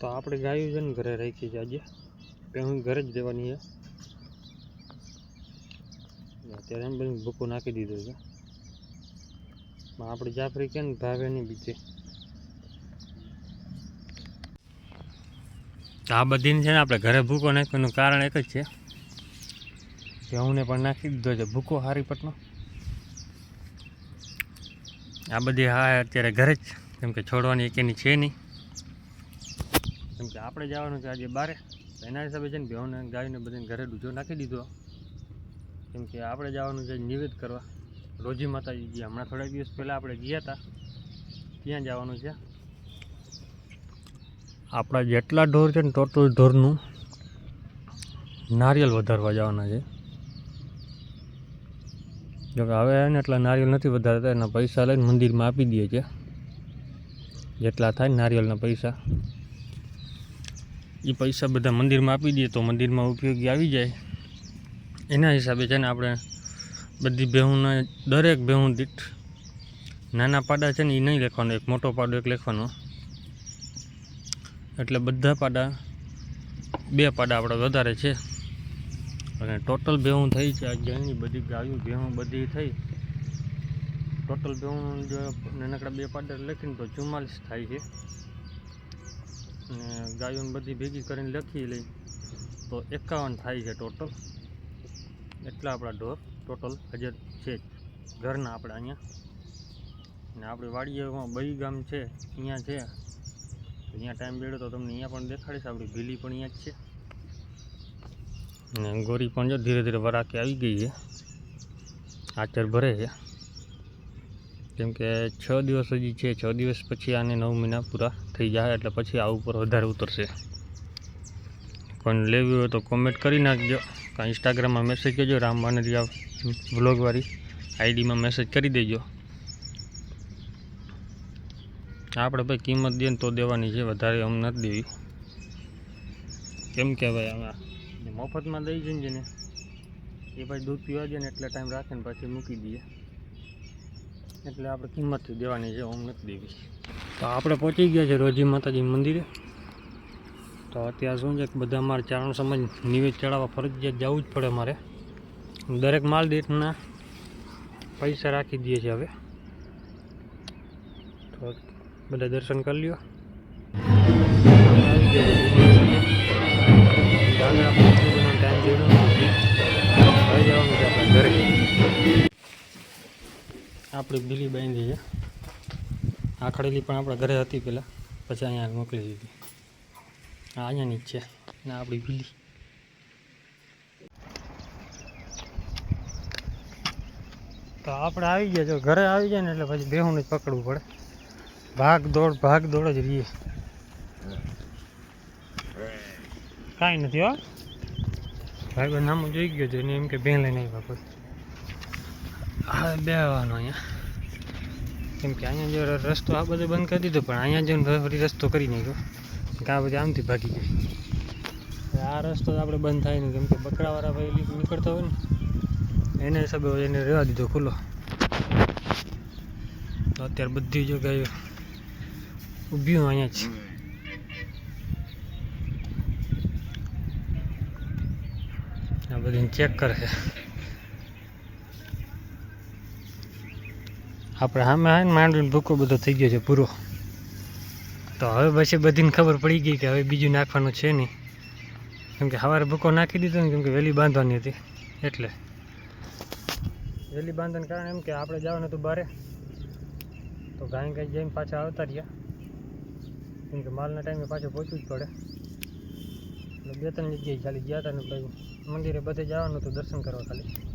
તો આપણે ગાયું છે ને ઘરે રાખી છે આજે હું ઘરે જ દેવાની છે અત્યારે એમ બધું ભૂકો નાખી દીધો છે આપણે જાફરી કે ને ભાવે નહીં બીજે આ બધી છે ને આપણે ઘરે ભૂકો નાખવાનું કારણ એક જ છે કે હુંને પણ નાખી દીધો છે ભૂકો હારી પટનો આ બધી હા અત્યારે ઘરે જ કેમ કે છોડવાની એકેની છે નહીં કેમ કે આપણે જવાનું છે આજે બારે એના હિસાબે છે ને ભેહુંને ગાયને બધાને ઘરે ડૂચો નાખી દીધો કેમ કે આપણે જવાનું છે નિવેદ કરવા રોજી માતાજી ગયા હમણાં થોડાક દિવસ પહેલાં આપણે ગયા હતા ત્યાં જવાનું છે આપણા જેટલા ઢોર છે ને ટોટલ ઢોરનું નારિયેલ વધારવા જવાના છે જોકે હવે ને એટલા નારિયેલ નથી વધારતા એના પૈસા લઈને મંદિરમાં આપી દઈએ છીએ જેટલા થાય નારિયેલના પૈસા એ પૈસા બધા મંદિરમાં આપી દઈએ તો મંદિરમાં ઉપયોગી આવી જાય એના હિસાબે છે ને આપણે બધી ભેહુંના દરેક ભેહું દીઠ નાના પાડા છે ને એ નહીં લેખવાનો એક મોટો પાડો એક લેખવાનો એટલે બધા પાડા બે પાડા આપણે વધારે છે અને ટોટલ ભેહું થઈ છે આજે એની બધી ગાયું ભેહું બધી થઈ ટોટલ ભેહું જો નાનકડા બે પાડા લખીને તો 44 થાય છે અને ગાયોને બધી ભેગી કરીને લખી લઈ તો 51 થાય છે ટોટલ એટલા આપણા ઢોર ટોટલ હાજર છે ઘરના આપણે અહીંયા અને આપણી વાડીએમાં બઈ ગામ છે અહીંયા છે અહીંયા ટાઈમ બેડો તો તમને અહીંયા પણ દેખાડીશ આપણી ભીલી પણ અહીંયા જ છે અને ગોરી પણ જો ધીરે ધીરે વરાકે આવી ગઈ છે આચર ભરે છે કેમ કે 6 દિવસ હજી છે 6 દિવસ પછી આને 9 મહિના પૂરા થઈ જાય એટલે પછી આ ઉપર વધારે ઉતરશે કોઈને લેવી હોય તો કોમેન્ટ કરી નાખજો કાં ઇન્સ્ટાગ્રામમાં મેસેજ કરજો રામ વાનરિયા વ્લોગવાળી આઈડીમાં મેસેજ કરી દેજો આપણે ભાઈ કિંમત દઈએ ને તો દેવાની છે વધારે આમ નથી દેવી કેમ કે ભાઈ આમાં મફતમાં દઈ જઈને ને એ પછી દૂધ પીવા દે ને એટલે ટાઈમ રાખે ને પછી મૂકી દઈએ એટલે આપણે કિંમતથી દેવાની છે આમ નથી દેવી તો આપણે પહોંચી ગયા છે રોજી માતાજી મંદિરે તો અત્યારે શું છે કે બધા અમારે ચારણ સમાજ નિવેદ ચડાવવા ફરજિયાત જવું જ પડે અમારે દરેક માલ દીઠના પૈસા રાખી દઈએ છીએ હવે તો બધા દર્શન કરી લ્યો આપણી બિલી બાંધી છે આખડેલી પણ આપણા ઘરે હતી પહેલાં પછી અહીંયા મોકલી દીધી અહીંયાની જ છે ને આપણી બિલી તો આપણે આવી ગયા જો ઘરે આવી જાય ને એટલે પછી બેહું જ પકડવું પડે ભાગ દોડ જ રહીએ કાંઈ નથી હો ભાઈ બંધ નામ જોઈ ગયો છે એને એમ કે બેન લઈને આવ્યા કોઈ હા બેહવાનો અહીંયા કેમ કે અહીંયા જો રસ્તો આ બધો બંધ કરી દીધો પણ અહીંયા જઈને ફરી રસ્તો કરી નાખ્યો કે આ બધી આમથી ભાગી જાય આ રસ્તો આપણે બંધ થાય નહીં કેમ કે બકરાવાળા ભાઈ નીકળતા હોય ને એના હિસાબે એને રહેવા દીધો ખુલ્લો તો અત્યારે બધી જો ગાયો ઊભી હું અહીંયા જ આ બધી ચેક કરે છે આપણે સામે આવે ને માંડવીને ભૂકો બધો થઈ ગયો છે પૂરો તો હવે પછી બધીને ખબર પડી ગઈ કે હવે બીજું નાખવાનું છે નહીં કેમ કે સવારે ભૂકો નાખી દીધો ને કેમ કે વહેલી બાંધવાની હતી એટલે વહેલી બાંધવાને કારણે એમ કે આપણે જવાનું હતું બારે તો ગાય ગાય જઈને પાછા આવતા રહ્યા કેમ કે માલના ટાઈમે પાછું પહોંચવું જ પડે એટલે 2-3 જગ્યાએ ખાલી ગયા હતા ને ભાઈ મંદિરે બધે જવાનું હતું દર્શન કરવા ખાલી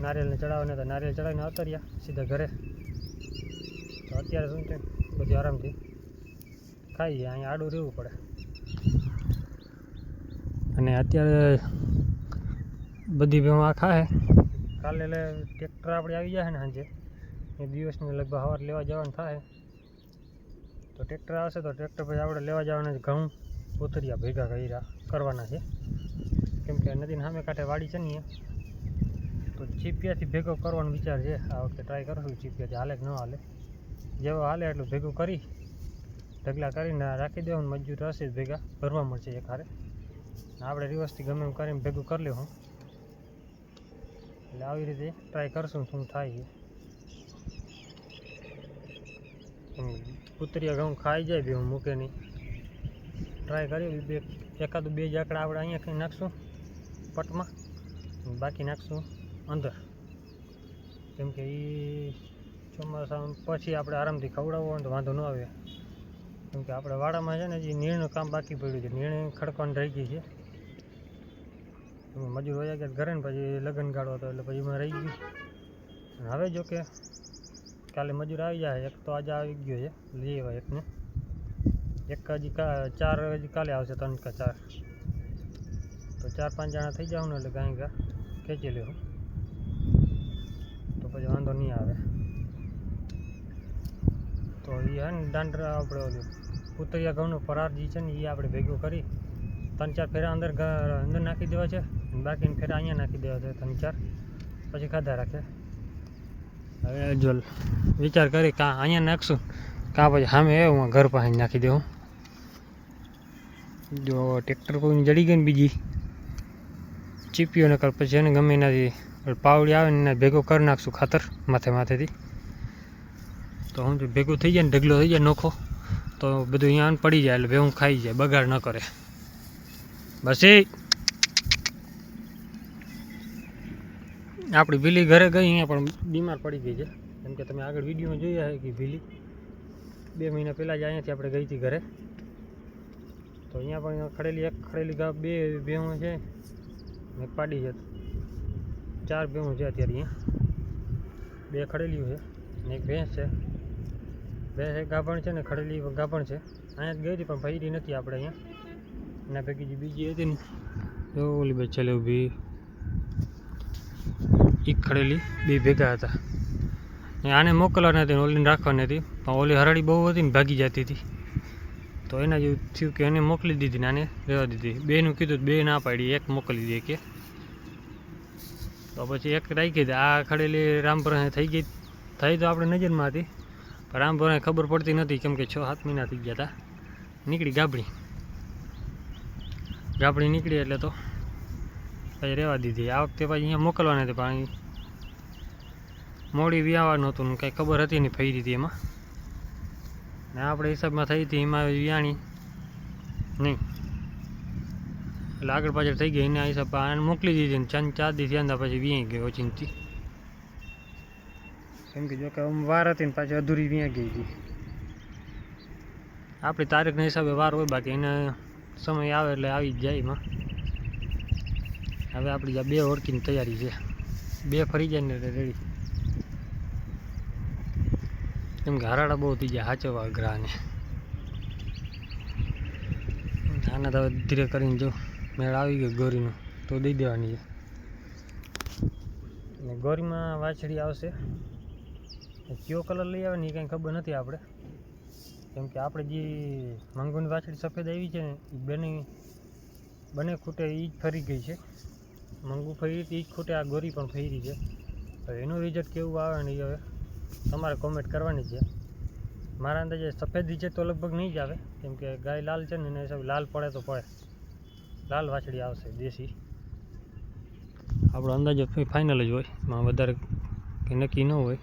નારિયેલને ચડાવવાને હતા નારિયેલ ચડાવીને આવતા રહ્યા સીધા ઘરે તો અત્યારે શું છે બધું આરામથી ખાઈએ અહીંયા આડું રહેવું પડે અને અત્યારે બધી ભેહું આ ખાય કાલે એટલે ટ્રેક્ટર આપણે આવી જાય ને સાંજે એ દિવસને લગભગ સવારે લેવા જવાનું થાય તો ટ્રેક્ટર આવશે તો ટ્રેક્ટર પછી આપણે લેવા જવાના છે ઘઉં કોતરિયા ભેગા કરવાના છે કેમ કે નદીના સામે કાંઠે વાડી છે ને તો ચીપિયાથી ભેગો કરવાનો વિચાર છે આ વખતે ટ્રાય કરશું ચીપિયાથી હાલે કે ન હાલે જેવો હાલે એટલું ભેગું કરી ઢગલા કરીને રાખી દેવાનું, મજૂર હશે ભેગા ભરવા મળશે એક હારે. આપણે રિવર્સથી ગમે એમ કરીને ભેગું કરી લેવું. એટલે આવી રીતે ટ્રાય કરશું શું થાય છે. કૂતરિયા ઘઉં ખાઈ જાય બી હું મૂકે નહીં. ટ્રાય કરીએ એકાદું 2 જાકડા આપણે અહીંયા કંઈ નાખશું પટમાં, બાકી નાખશું અંદર, કેમ કે એ ચોમાસા પછી આપણે આરામથી ખવડાવવો હોય તો વાંધો ન આવે. કેમ કે આપણે વાડામાં છે ને હજી નીણનું કામ બાકી પડ્યું છે, નીણ ખડકવાની રહી ગઈ છે. મજૂર વયા ગયા ઘરે ને પછી લગ્ન ગાળો હતો એટલે પછી એમાં રહી ગયું. હવે જો કે કાલે મજૂર આવી જાય, એક તો આજે આવી ગયો છે, લઈ આવ્યા એકને, એક હજી 4 હજી કાલે આવશે, 3 કે 4, તો 4-5 જણા થઈ જાવ ને એટલે કાંઈ કાં ખેંચી લેવું તો પછી વાંધો નહીં આવે. તો એ હે ને દાંડરા આપણે ઓલું કૂતરિયા ઘઉંનો પરાર જે છે ને એ આપણે ભેગું કરી 3-4 ફેરા અંદર નાખી દેવા છે, બાકીને ફેરા અહીંયા નાખી દેવા છે 3-4, પછી ખાધા રાખે. હવે જો વિચાર કરી કાં અહીંયા નાખશું કાં પછી સામે હું ઘર પાસે નાખી દઉં. જો ટ્રેક્ટર કોઈ જડી ગઈ ને બીજી ચીપીઓ ને કર પછી એને ગમે એનાથી પાવડી આવે ને ભેગો કરી નાખશું ખાતર માથેથી. તો હું જો ભેગું થઈ જાય ને ઢગલો થઈ જાય નોખો તો બધું અહીંયા પડી જાય એટલે ભેગું ખાઈ જાય, બગાડ ન કરે. બસ એ આપણી ભીલી ઘરે ગઈ અહીંયા પણ બીમાર પડી ગઈ છે. કેમ કે તમે આગળ વિડીયોમાં જોયા છે કે ભીલી 2 મહિના પહેલાં જ અહીંયાથી આપણે ગઈ હતી ઘરે. તો અહીંયા પણ ખડેલી ગા 2 ભેહું છે ને પાડી છે, 4 ભેહું છે અત્યારે. અહીંયા 2 ખડેલીઓ છે ને એક ભેંસ છે. ભેંસ એક ગાભણ છે ને ખડેલી ગાભણ છે. અહીંયા જ ગઈ હતી પણ ફરી નથી આપણે અહીંયા. એના પૈકી જે બીજી હતી ને તો ઓલી બસ ચાલે ઊભી એક ખડેલી 2 ભેગા હતા. આને મોકલવાની હતી, ઓલીને રાખવાની હતી, પણ ઓલી હરાડી બહુ હતી ને ભાગી જતી હતી. તો એના જેવું થયું કે એને મોકલી દીધી ને આને રહેવા દીધી. 2નું કીધું 2 ના પાડી, 1 મોકલી દે કે. તો પછી 1 રાખી દે. આ ખડેલી રામપુરા થઈ તો આપણે નજરમાં હતી, પણ રામપુરાને ખબર પડતી નથી કેમ કે 6-7 મહિના થઈ ગયા હતા. નીકળી ગાબડી નીકળી એટલે તો પછી રહેવા દીધી. આ વખતે પછી અહીંયા મોકલવાની હતી પણ મોડી વ્યાવાનું હતું ને કાંઈ ખબર હતી નહીં ફરી હતી એમાં, ને આપણે હિસાબમાં થઈ હતી એમાં વ્યાણી નહીં એટલે આગળ પાછળ થઈ ગઈ. એના હિસાબ આને મોકલી દીધી ને 4 દી થયા પછી વ્યાઈ ગઈ ઓચિંતી. કેમ કે જો કે વાર હતી ને પાછી અધૂરી વ્યાઈ ગઈ હતી. આપણી તારીખના હિસાબે વાર હોય, બાકી એને સમય આવે એટલે આવી જ જાય એમાં. હવે આપણી 2 ઓળખીની તૈયારી છે, 2 ફરી જાય ને એટલે રેડી. કેમ કે હરાડા બહુ થઈ જાય હાચવા ગ્રાહને. આના તો ધીરે કરીને જો મેળ આવી ગયો ગોરીનો તો દઈ દેવાની છે. અને ગોરીમાં વાછડી આવશે, કયો કલર લઈ આવે ને એ કાંઈ ખબર નથી આપણે. કેમ કે આપણે જે મંગુની વાછડી સફેદ આવી છે ને એ બંને ખૂટે એ જ ફરી ગઈ છે. મંગુ ફરી એ જ ખૂટે, આ ગોરી પણ ફરી છે. હવે એનું રિઝલ્ટ કેવું આવે ને એ હવે તમારે કોમેન્ટ કરવાની છે. મારા અંદાજે સફેદ રિઝલ્ટ તો લગભગ નહીં જ આવે, કેમ કે ગાય લાલ છે ને એના હિસાબે લાલ પડે તો પડે, લાલ વાછડી આવશે દેશી. આપણો અંદાજો ફાઇનલ જ હોય, એમાં વધારે કંઈ નક્કી ન હોય.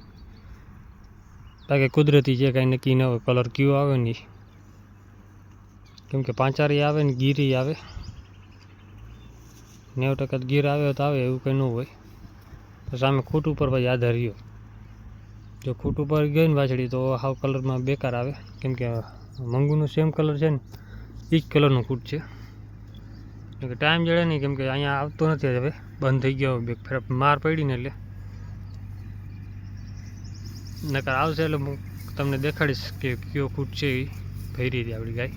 બાકી કુદરતી જે કાંઈ નક્કી ન હોય, કલર કયો આવે ને, કેમ કે 5 આવે ને ગીરી આવે, 90% ગીર આવે તો આવે, એવું કંઈ ન હોય. તો સામે ખૂટ ઉપર પછી આધાર રહ્યો. જો ખૂટ ઉપર ગઈ ને વાછડી તો હાવ કલરમાં બેકાર આવે, કેમ કે મંગુનું સેમ કલર છે ને એ જ કલરનું ખૂટ છે. કેમ કે ટાઈમ જડે નહીં, કેમ કે અહીંયા આવતો નથી હવે, બંધ થઈ ગયો માર પડીને. એટલે નકર આવશે એટલે હું તમને દેખાડીશ કે કયો ખૂટ છે એ ભરી હતી આપણી ગાય.